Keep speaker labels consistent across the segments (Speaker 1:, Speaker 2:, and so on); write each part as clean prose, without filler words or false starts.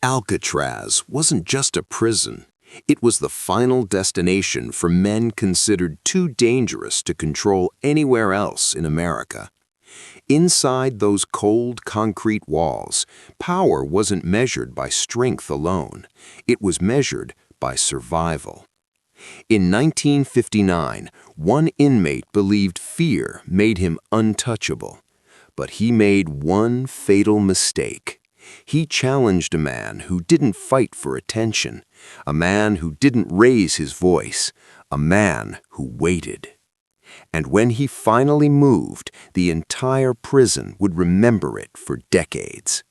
Speaker 1: Alcatraz wasn't just a prison. It was the final destination for men considered too dangerous to control anywhere else in America. Inside those cold concrete walls, power wasn't measured by strength alone. It was measured by survival. In 1959, one inmate believed fear made him untouchable. But he made one fatal mistake. He challenged a man who didn't fight for attention, a man who didn't raise his voice, a man who waited. And when he finally moved, the entire prison would remember it for decades.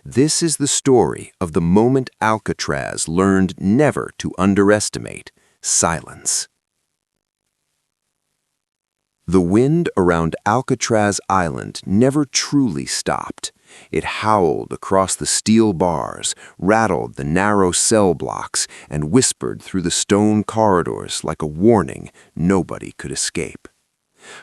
Speaker 1: This is the story of the moment Alcatraz learned never to underestimate silence. The wind around Alcatraz Island never truly stopped. It howled across the steel bars, rattled the narrow cell blocks, and whispered through the stone corridors like a warning nobody could escape.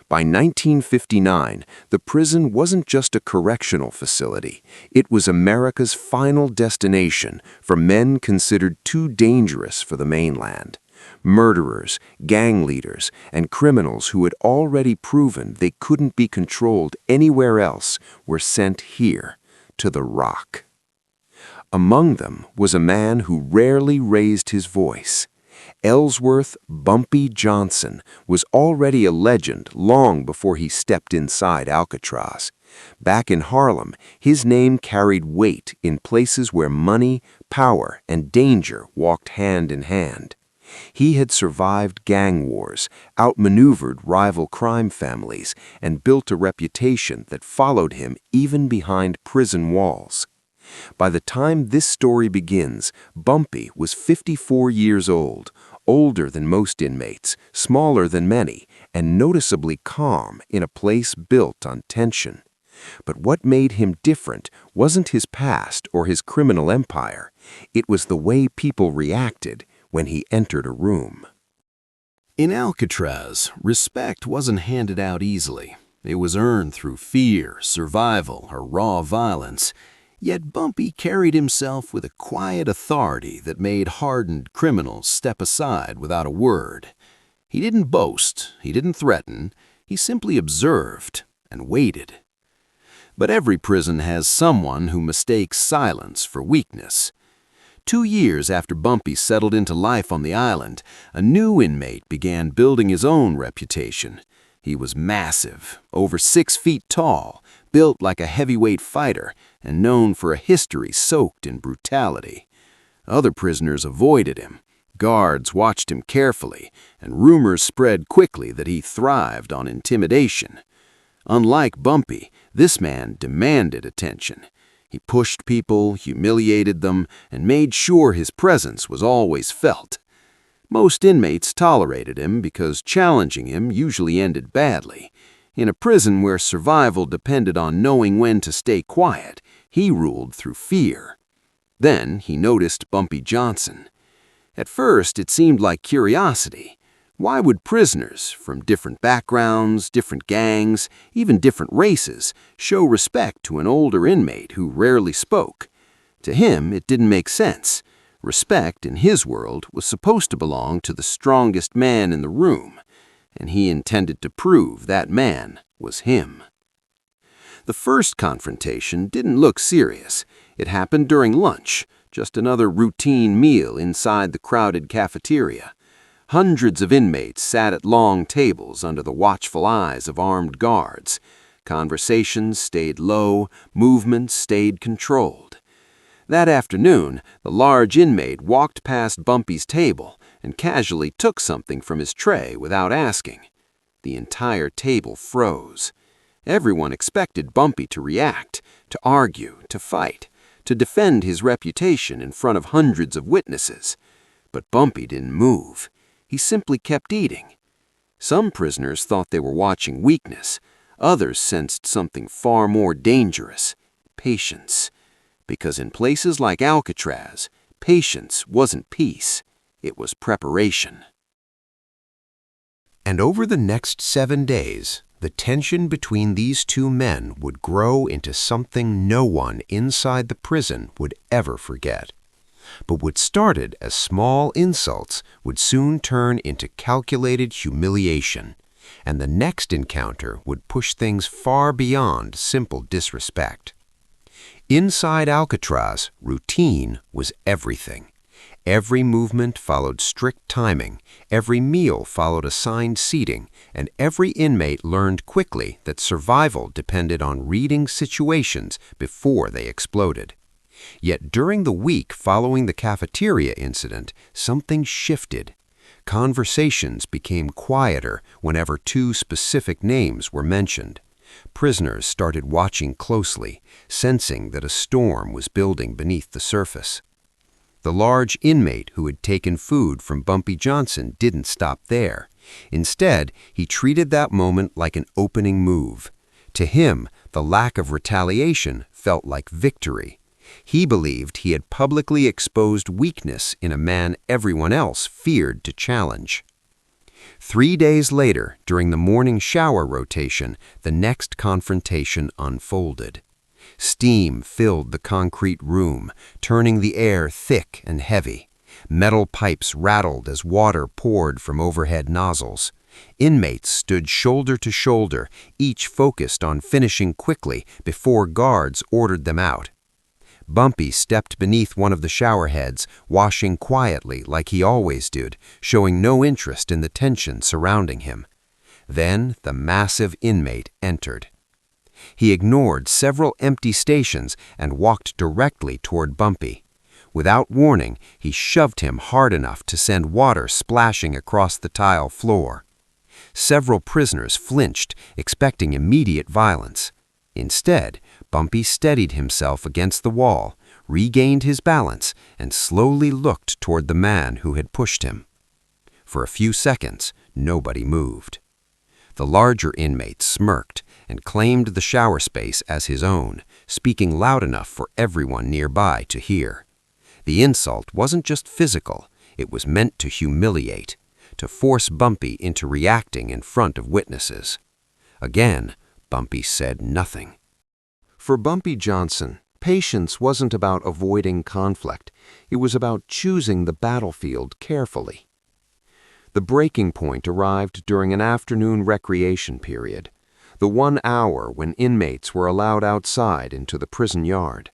Speaker 1: By 1959, the prison wasn't just a correctional facility. It was America's final destination for men considered too dangerous for the mainland. Murderers, gang leaders, and criminals who had already proven they couldn't be controlled anywhere else were sent here, to the Rock. Among them was a man who rarely raised his voice. Ellsworth Bumpy Johnson was already a legend long before he stepped inside Alcatraz. Back in Harlem, his name carried weight in places where money, power, and danger walked hand in hand. He had survived gang wars, outmaneuvered rival crime families, and built a reputation that followed him even behind prison walls. By the time this story begins, Bumpy was 54 years old, older than most inmates, smaller than many, and noticeably calm in a place built on tension. But what made him different wasn't his past or his criminal empire. It was the way people reacted when he entered a room.
Speaker 2: In Alcatraz, respect wasn't handed out easily. It was earned through fear, survival, or raw violence. Yet Bumpy carried himself with a quiet authority that made hardened criminals step aside without a word. He didn't boast, he didn't threaten, he simply observed and waited. But every prison has someone who mistakes silence for weakness. 2 years after Bumpy settled into life on the island, a new inmate began building his own reputation. He was massive, over 6 feet tall, built like a heavyweight fighter, and known for a history soaked in brutality. Other prisoners avoided him. Guards watched him carefully, and rumors spread quickly that he thrived on intimidation. Unlike Bumpy, this man demanded attention. He pushed people, humiliated them, and made sure his presence was always felt. Most inmates tolerated him because challenging him usually ended badly. In a prison where survival depended on knowing when to stay quiet, he ruled through fear. Then he noticed Bumpy Johnson. At first, it seemed like curiosity. Why would prisoners from different backgrounds, different gangs, even different races, show respect to an older inmate who rarely spoke? To him, it didn't make sense. Respect, in his world, was supposed to belong to the strongest man in the room, and he intended to prove that man was him. The first confrontation didn't look serious. It happened during lunch, just another routine meal inside the crowded cafeteria. Hundreds of inmates sat at long tables under the watchful eyes of armed guards. Conversations stayed low, movements stayed controlled. That afternoon, the large inmate walked past Bumpy's table and casually took something from his tray without asking. The entire table froze. Everyone expected Bumpy to react, to argue, to fight, to defend his reputation in front of hundreds of witnesses. But Bumpy didn't move. He simply kept eating. Some prisoners thought they were watching weakness. Others sensed something far more dangerous: patience. Because in places like Alcatraz, patience wasn't peace, it was preparation.
Speaker 1: And over the next 7 days, The tension between these two men would grow into something no one inside the prison would ever forget. But what started as small insults would soon turn into calculated humiliation, and the next encounter would push things far beyond simple disrespect. Inside Alcatraz, routine was everything. Every movement followed strict timing, every meal followed assigned seating, and every inmate learned quickly that survival depended on reading situations before they exploded. Yet during the week following the cafeteria incident, something shifted. Conversations became quieter whenever two specific names were mentioned. Prisoners started watching closely, sensing that a storm was building beneath the surface. The large inmate who had taken food from Bumpy Johnson didn't stop there. Instead, he treated that moment like an opening move. To him, the lack of retaliation felt like victory. He believed he had publicly exposed weakness in a man everyone else feared to challenge. 3 days later, during the morning shower rotation, the next confrontation unfolded. Steam filled the concrete room, turning the air thick and heavy. Metal pipes rattled as water poured from overhead nozzles. Inmates stood shoulder to shoulder, each focused on finishing quickly before guards ordered them out. Bumpy stepped beneath one of the shower heads, washing quietly like he always did, showing no interest in the tension surrounding him. Then the massive inmate entered. He ignored several empty stations and walked directly toward Bumpy. Without warning, he shoved him hard enough to send water splashing across the tile floor. Several prisoners flinched, expecting immediate violence. Instead, Bumpy steadied himself against the wall, regained his balance, and slowly looked toward the man who had pushed him. For a few seconds, nobody moved. The larger inmate smirked and claimed the shower space as his own, speaking loud enough for everyone nearby to hear. The insult wasn't just physical, it was meant to humiliate, to force Bumpy into reacting in front of witnesses. Again, Bumpy said nothing. For Bumpy Johnson, patience wasn't about avoiding conflict. It was about choosing the battlefield carefully. The breaking point arrived during an afternoon recreation period, the 1 hour when inmates were allowed outside into the prison yard.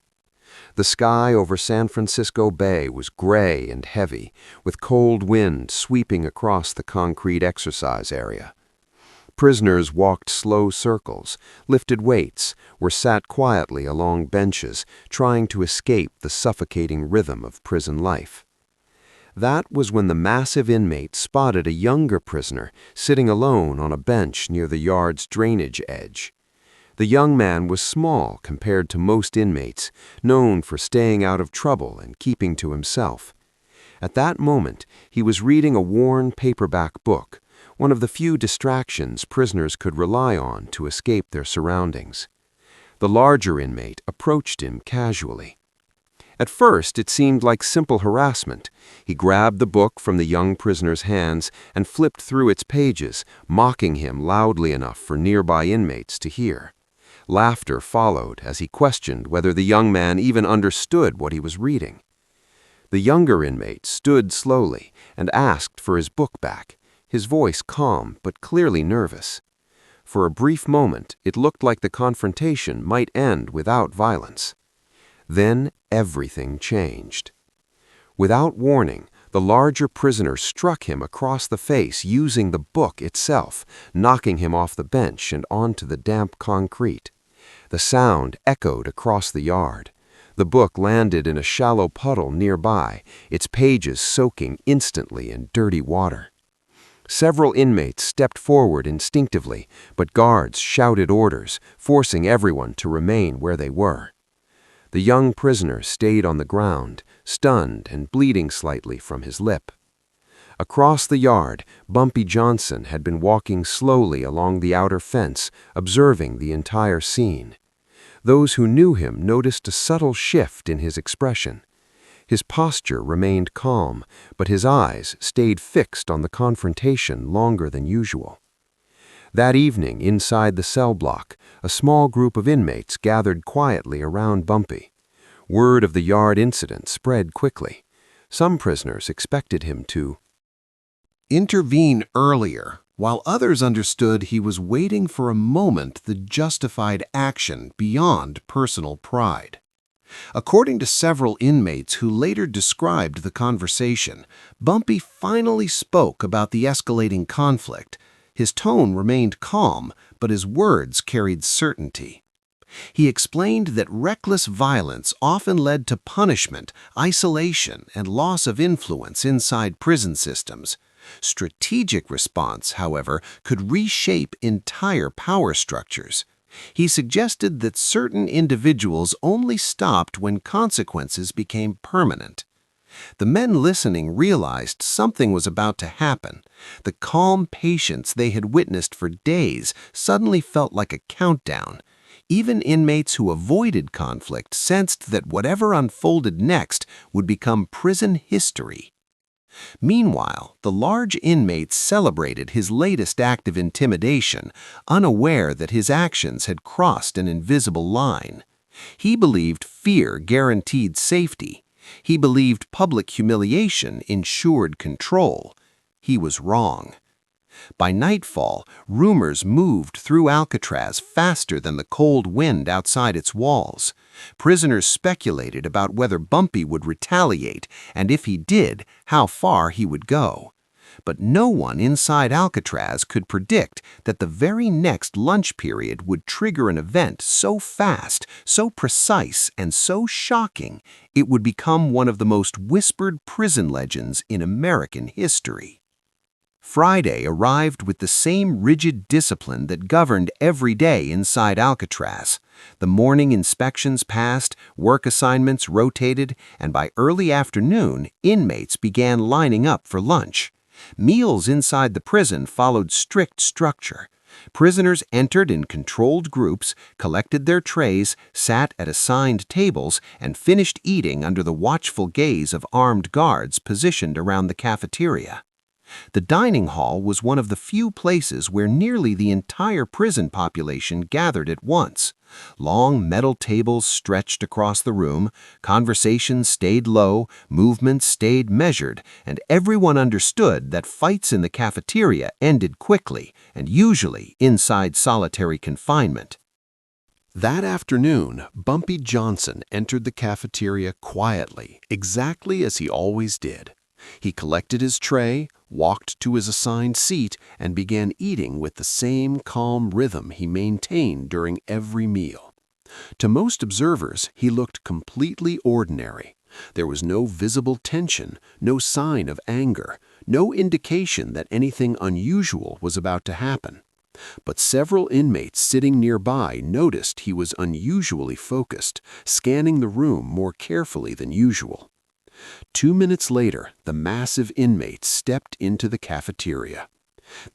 Speaker 1: The sky over San Francisco Bay was gray and heavy, with cold wind sweeping across the concrete exercise area. Prisoners walked slow circles, lifted weights, or sat quietly along benches, trying to escape the suffocating rhythm of prison life. That was when the massive inmate spotted a younger prisoner sitting alone on a bench near the yard's drainage edge. The young man was small compared to most inmates, known for staying out of trouble and keeping to himself. At that moment, he was reading a worn paperback book, one of the few distractions prisoners could rely on to escape their surroundings. The larger inmate approached him casually. At first, it seemed like simple harassment. He grabbed the book from the young prisoner's hands and flipped through its pages, mocking him loudly enough for nearby inmates to hear. Laughter followed as he questioned whether the young man even understood what he was reading. The younger inmate stood slowly and asked for his book back, his voice calm but clearly nervous. For a brief moment, it looked like the confrontation might end without violence. Then everything changed. Without warning, the larger prisoner struck him across the face using the book itself, knocking him off the bench and onto the damp concrete. The sound echoed across the yard. The book landed in a shallow puddle nearby, its pages soaking instantly in dirty water. Several inmates stepped forward instinctively, but guards shouted orders, forcing everyone to remain where they were. The young prisoner stayed on the ground, stunned and bleeding slightly from his lip. Across the yard, Bumpy Johnson had been walking slowly along the outer fence, observing the entire scene. Those who knew him noticed a subtle shift in his expression. His posture remained calm, but his eyes stayed fixed on the confrontation longer than usual. That evening, inside the cell block, a small group of inmates gathered quietly around Bumpy. Word of the yard incident spread quickly. Some prisoners expected him to intervene earlier, while others understood he was waiting for a moment that justified action beyond personal pride. According to several inmates who later described the conversation, Bumpy finally spoke about the escalating conflict. His tone remained calm, but his words carried certainty. He explained that reckless violence often led to punishment, isolation, and loss of influence inside prison systems. Strategic response, however, could reshape entire power structures. He suggested that certain individuals only stopped when consequences became permanent. The men listening realized something was about to happen. The calm patience they had witnessed for days suddenly felt like a countdown. Even inmates who avoided conflict sensed that whatever unfolded next would become prison history. Meanwhile, the large inmate celebrated his latest act of intimidation, unaware that his actions had crossed an invisible line. He believed fear guaranteed safety. He believed public humiliation ensured control. He was wrong. By nightfall, rumors moved through Alcatraz faster than the cold wind outside its walls. Prisoners speculated about whether Bumpy would retaliate, and if he did, how far he would go. But no one inside Alcatraz could predict that the very next lunch period would trigger an event so fast, so precise, and so shocking, it would become one of the most whispered prison legends in American history. Friday arrived with the same rigid discipline that governed every day inside Alcatraz. The morning inspections passed, work assignments rotated, and by early afternoon, inmates began lining up for lunch. Meals inside the prison followed strict structure. Prisoners entered in controlled groups, collected their trays, sat at assigned tables, and finished eating under the watchful gaze of armed guards positioned around the cafeteria. The dining hall was one of the few places where nearly the entire prison population gathered at once. Long metal tables stretched across the room, conversations stayed low, movements stayed measured, and everyone understood that fights in the cafeteria ended quickly and usually inside solitary confinement. That afternoon, Bumpy Johnson entered the cafeteria quietly, exactly as he always did. He collected his tray, walked to his assigned seat, and began eating with the same calm rhythm he maintained during every meal. To most observers, he looked completely ordinary. There was no visible tension, no sign of anger, no indication that anything unusual was about to happen. But several inmates sitting nearby noticed he was unusually focused, scanning the room more carefully than usual. 2 minutes later, the massive inmate stepped into the cafeteria.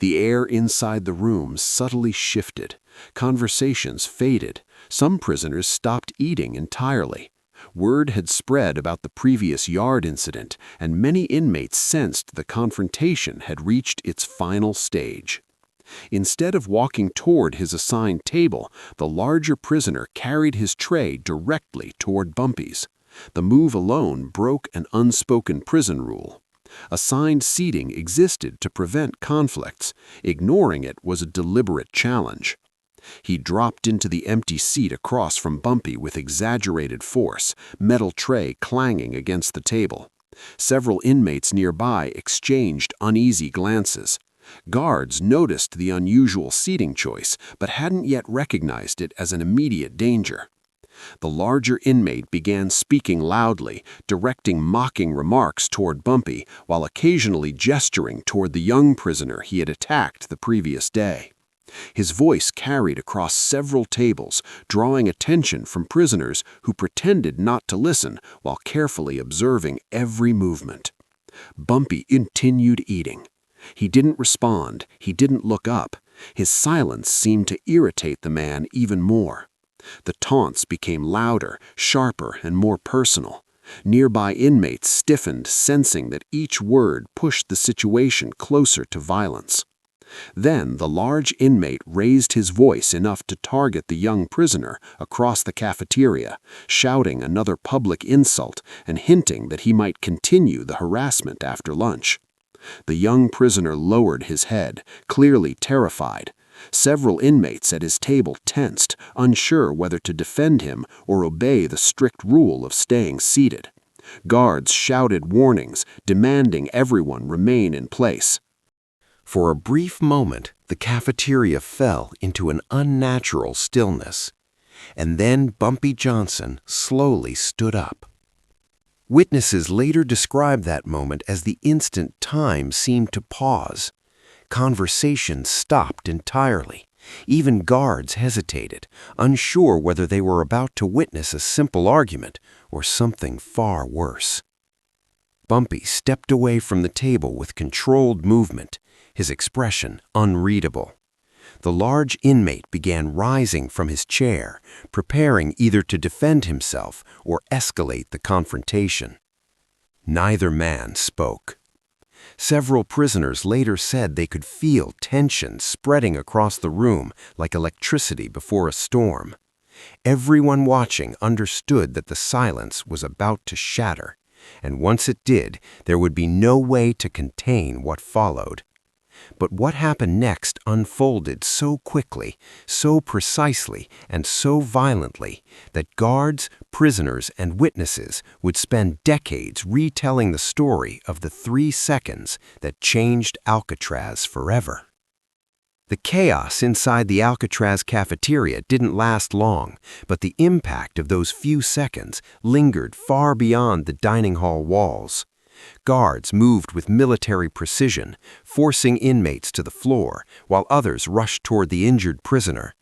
Speaker 1: The air inside the room subtly shifted. Conversations faded. Some prisoners stopped eating entirely. Word had spread about the previous yard incident, and many inmates sensed the confrontation had reached its final stage. Instead of walking toward his assigned table, the larger prisoner carried his tray directly toward Bumpy's. The move alone broke an unspoken prison rule. Assigned seating existed to prevent conflicts. Ignoring it was a deliberate challenge. He dropped into the empty seat across from Bumpy with exaggerated force, metal tray clanging against the table. Several inmates nearby exchanged uneasy glances. Guards noticed the unusual seating choice, but hadn't yet recognized it as an immediate danger. The larger inmate began speaking loudly, directing mocking remarks toward Bumpy, while occasionally gesturing toward the young prisoner he had attacked the previous day. His voice carried across several tables, drawing attention from prisoners who pretended not to listen while carefully observing every movement. Bumpy continued eating. He didn't respond, he didn't look up. His silence seemed to irritate the man even more. The taunts became louder, sharper, and more personal. Nearby inmates stiffened, sensing that each word pushed the situation closer to violence.
Speaker 3: Then the large inmate raised his voice enough to target the young prisoner across the cafeteria, shouting another public insult and hinting that he might continue the harassment after lunch. The young prisoner lowered his head, clearly terrified. Several inmates at his table tensed, unsure whether to defend him or obey the strict rule of staying seated. Guards shouted warnings, demanding everyone remain in place.
Speaker 2: For a brief moment, the cafeteria fell into an unnatural stillness, and then Bumpy Johnson slowly stood up. Witnesses later described that moment as the instant time seemed to pause. Conversation stopped entirely. Even guards hesitated, unsure whether they were about to witness a simple argument or something far worse. Bumpy stepped away from the table with controlled movement, his expression unreadable. The large inmate began rising from his chair, preparing either to defend himself or escalate the confrontation. Neither man spoke. Several prisoners later said they could feel tension spreading across the room like electricity before a storm. Everyone watching understood that the silence was about to shatter, and once it did, there would be no way to contain what followed. But what happened next unfolded so quickly, so precisely, and so violently that guards, prisoners, and witnesses would spend decades retelling the story of the 3 seconds that changed Alcatraz forever. The chaos inside the Alcatraz cafeteria didn't last long, but the impact of those few seconds lingered far beyond the dining hall walls. Guards moved with military precision, forcing inmates to the floor, while others rushed toward the injured prisoner.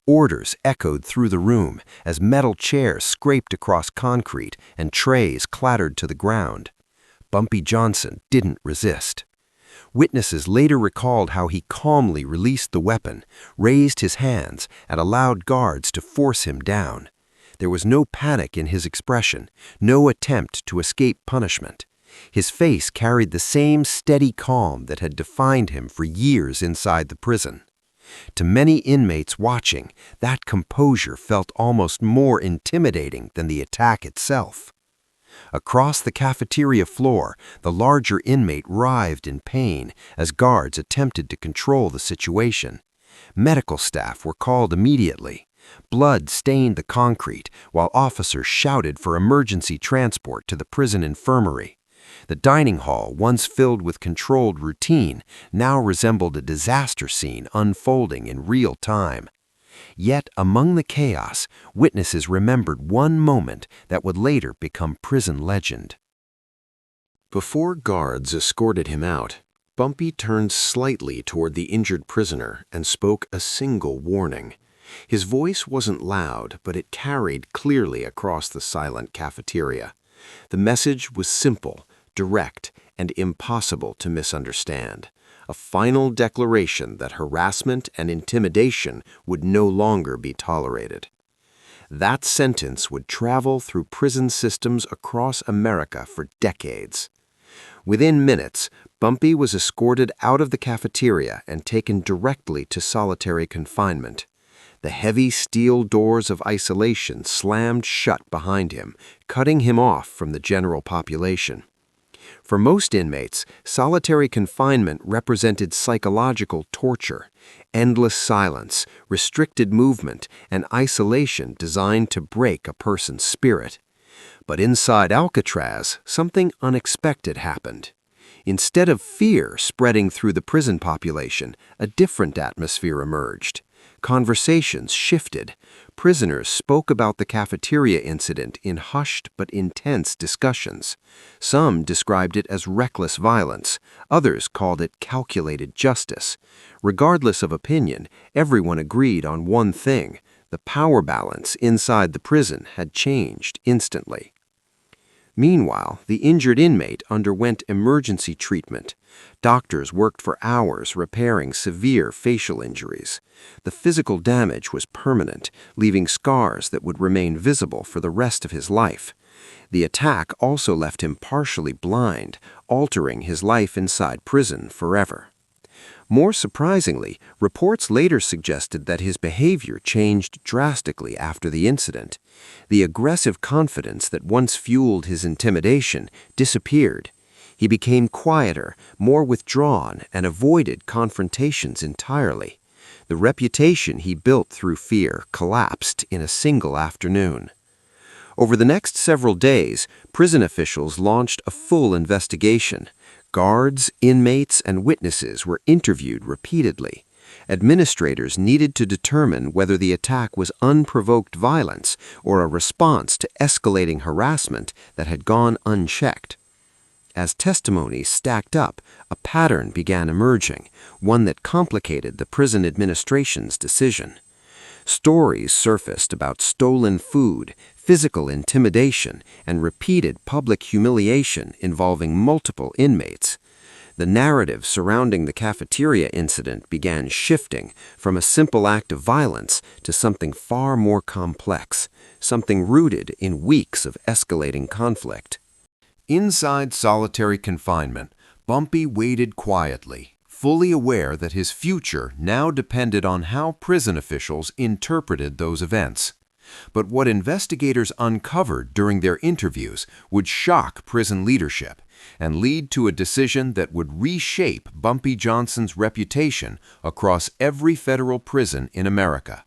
Speaker 2: Orders echoed through the room as metal chairs scraped across concrete and trays clattered to the ground. Bumpy Johnson didn't resist. Witnesses later recalled how he calmly released the weapon, raised his hands, and allowed guards to force him down. There was no panic in his expression, no attempt to escape punishment. His face carried the same steady calm that had defined him for years inside the prison. To many inmates watching, that composure felt almost more intimidating than the attack itself. Across the cafeteria floor, the larger inmate writhed in pain as guards attempted to control the situation. Medical staff were called immediately. Blood stained the concrete while officers shouted for emergency transport to the prison infirmary. The dining hall, once filled with controlled routine, now resembled a disaster scene unfolding in real time. Yet, among the chaos, witnesses remembered one moment that would later become prison legend. Before guards escorted him out, Bumpy turned slightly toward the injured prisoner and spoke a single warning. His voice wasn't loud, but it carried clearly across the silent cafeteria. The message was simple, direct, and impossible to misunderstand. A final declaration that harassment and intimidation would no longer be tolerated. That sentence would travel through prison systems across America for decades. Within minutes, Bumpy was escorted out of the cafeteria and taken directly to solitary confinement. The heavy steel doors of isolation slammed shut behind him, cutting him off from the general population. For most inmates, solitary confinement represented psychological torture, endless silence, restricted movement, and isolation designed to break a person's spirit. But inside Alcatraz, something unexpected happened. Instead of fear spreading through the prison population, a different atmosphere emerged. Conversations shifted. Prisoners spoke about the cafeteria incident in hushed but intense discussions. Some described it as reckless violence. Others called it calculated justice. Regardless of opinion, everyone agreed on one thing: the power balance inside the prison had changed instantly. Meanwhile, the injured inmate underwent emergency treatment. Doctors worked for hours repairing severe facial injuries. The physical damage was permanent, leaving scars that would remain visible for the rest of his life. The attack also left him partially blind, altering his life inside prison forever.
Speaker 1: More surprisingly, reports later suggested that his behavior changed drastically after the incident. The aggressive confidence that once fueled his intimidation disappeared. He became quieter, more withdrawn, and avoided confrontations entirely. The reputation he built through fear collapsed in a single afternoon. Over the next several days, prison officials launched a full investigation. Guards, inmates, and witnesses were interviewed repeatedly. Administrators needed to determine whether the attack was unprovoked violence or a response to escalating harassment that had gone unchecked. As testimonies stacked up, a pattern began emerging, one that complicated the prison administration's decision. Stories surfaced about stolen food, physical intimidation, and repeated public humiliation involving multiple inmates. The narrative surrounding the cafeteria incident began shifting from a simple act of violence to something far more complex, something rooted in weeks of escalating conflict. Inside solitary confinement, Bumpy waited quietly, fully aware that his future now depended on how prison officials interpreted those events. But what investigators uncovered during their interviews would shock prison leadership and lead to a decision that would reshape Bumpy Johnson's reputation across every federal prison in America.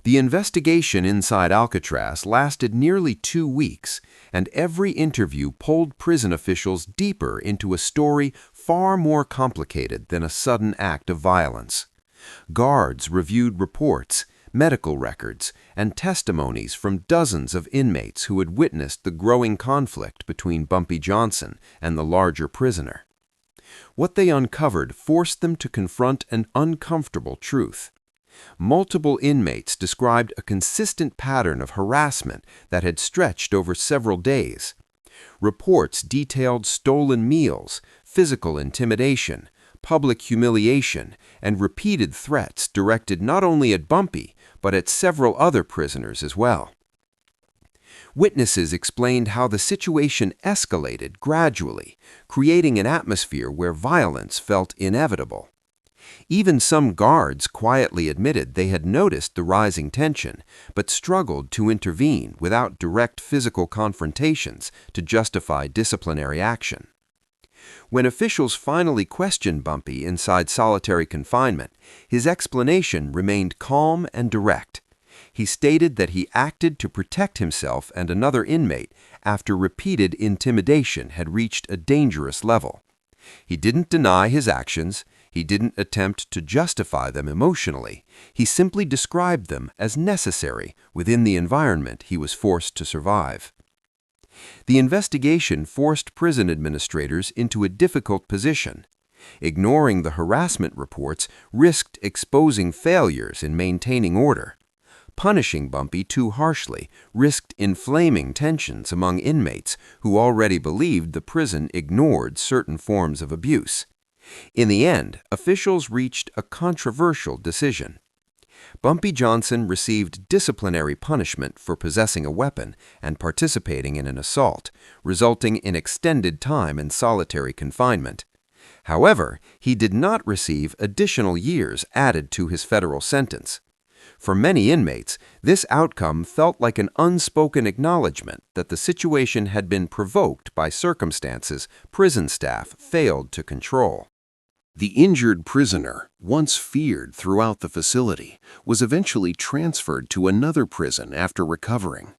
Speaker 1: The investigation inside Alcatraz lasted nearly 2 weeks, and every interview pulled prison officials deeper into a story far more complicated than a sudden act of violence. Guards reviewed reports, medical records, and testimonies from dozens of inmates who had witnessed the growing conflict between Bumpy Johnson and the larger prisoner. What they uncovered forced them to confront an uncomfortable truth. Multiple inmates described a consistent pattern of harassment that had stretched over several days. Reports detailed stolen meals, physical intimidation, public humiliation, and repeated threats directed not only at Bumpy, but at several other prisoners as well. Witnesses explained how the situation escalated gradually, creating an atmosphere where violence felt inevitable. Even some guards quietly admitted they had noticed the rising tension, but struggled to intervene without direct physical confrontations to justify disciplinary action. When officials finally questioned Bumpy inside solitary confinement, his explanation remained calm and direct. He stated that he acted to protect himself and another inmate after repeated intimidation had reached a dangerous level. He didn't deny his actions. He didn't attempt to justify them emotionally. He simply described them as necessary within the environment he was forced to survive. The investigation forced prison administrators into a difficult position. Ignoring the harassment reports risked exposing failures in maintaining order. Punishing Bumpy too harshly risked inflaming tensions among inmates who already believed the prison ignored certain forms of abuse. In the end, officials reached a controversial decision. Bumpy Johnson received disciplinary punishment for possessing a weapon and participating in an assault, resulting in extended time in solitary confinement. However, he did not receive additional years added to his federal sentence. For many inmates, this outcome felt like an unspoken acknowledgement that the situation had been provoked by circumstances prison staff failed to control.
Speaker 3: The injured prisoner, once feared throughout the facility, was eventually transferred to another prison after recovering.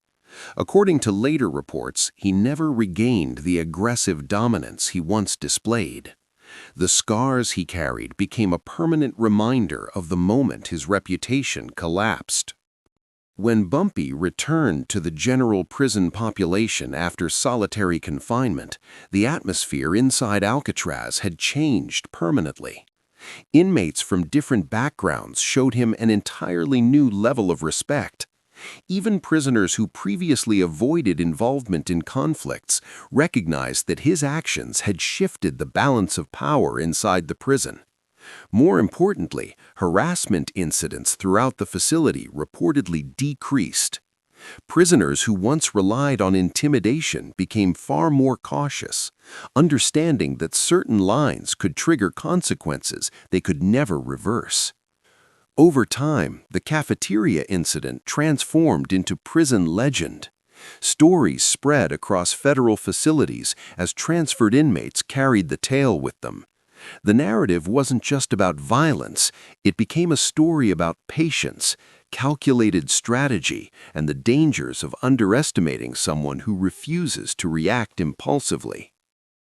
Speaker 3: According to later reports, he never regained the aggressive dominance he once displayed. The scars he carried became a permanent reminder of the moment his reputation collapsed. When Bumpy returned to the general prison population after solitary confinement, the atmosphere inside Alcatraz had changed permanently. Inmates from different backgrounds showed him an entirely new level of respect. Even prisoners who previously avoided involvement in conflicts recognized that his actions had shifted the balance of power inside the prison. More importantly, harassment incidents throughout the facility reportedly decreased.
Speaker 1: Prisoners who once relied on intimidation became far more cautious, understanding that certain lines could trigger consequences they could never reverse. Over time, the cafeteria incident transformed into prison legend. Stories spread across federal facilities as transferred inmates carried the tale with them. The narrative wasn't just about violence, it became a story about patience, calculated strategy, and the dangers of underestimating someone who refuses to react impulsively.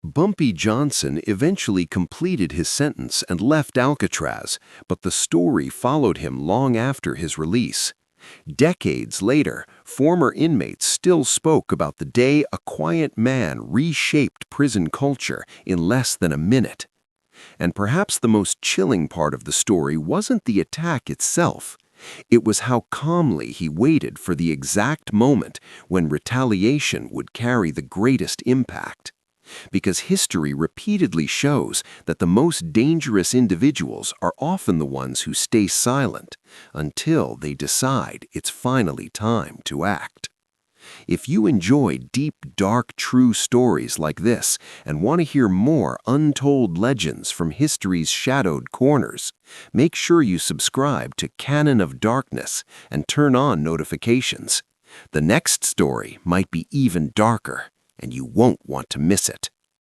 Speaker 1: Bumpy Johnson eventually completed his sentence and left Alcatraz, but the story followed him long after his release. Decades later, former inmates still spoke about the day a quiet man reshaped prison culture in less than a minute. And perhaps the most chilling part of the story wasn't the attack itself. It was how calmly he waited for the exact moment when retaliation would carry the greatest impact. Because history repeatedly shows that the most dangerous individuals are often the ones who stay silent until they decide it's finally time to act. If you enjoy deep, dark, true stories like this and want to hear more untold legends from history's shadowed corners, make sure you subscribe to Canon of Darkness and turn on notifications. The next story might be even darker, and you won't want to miss it.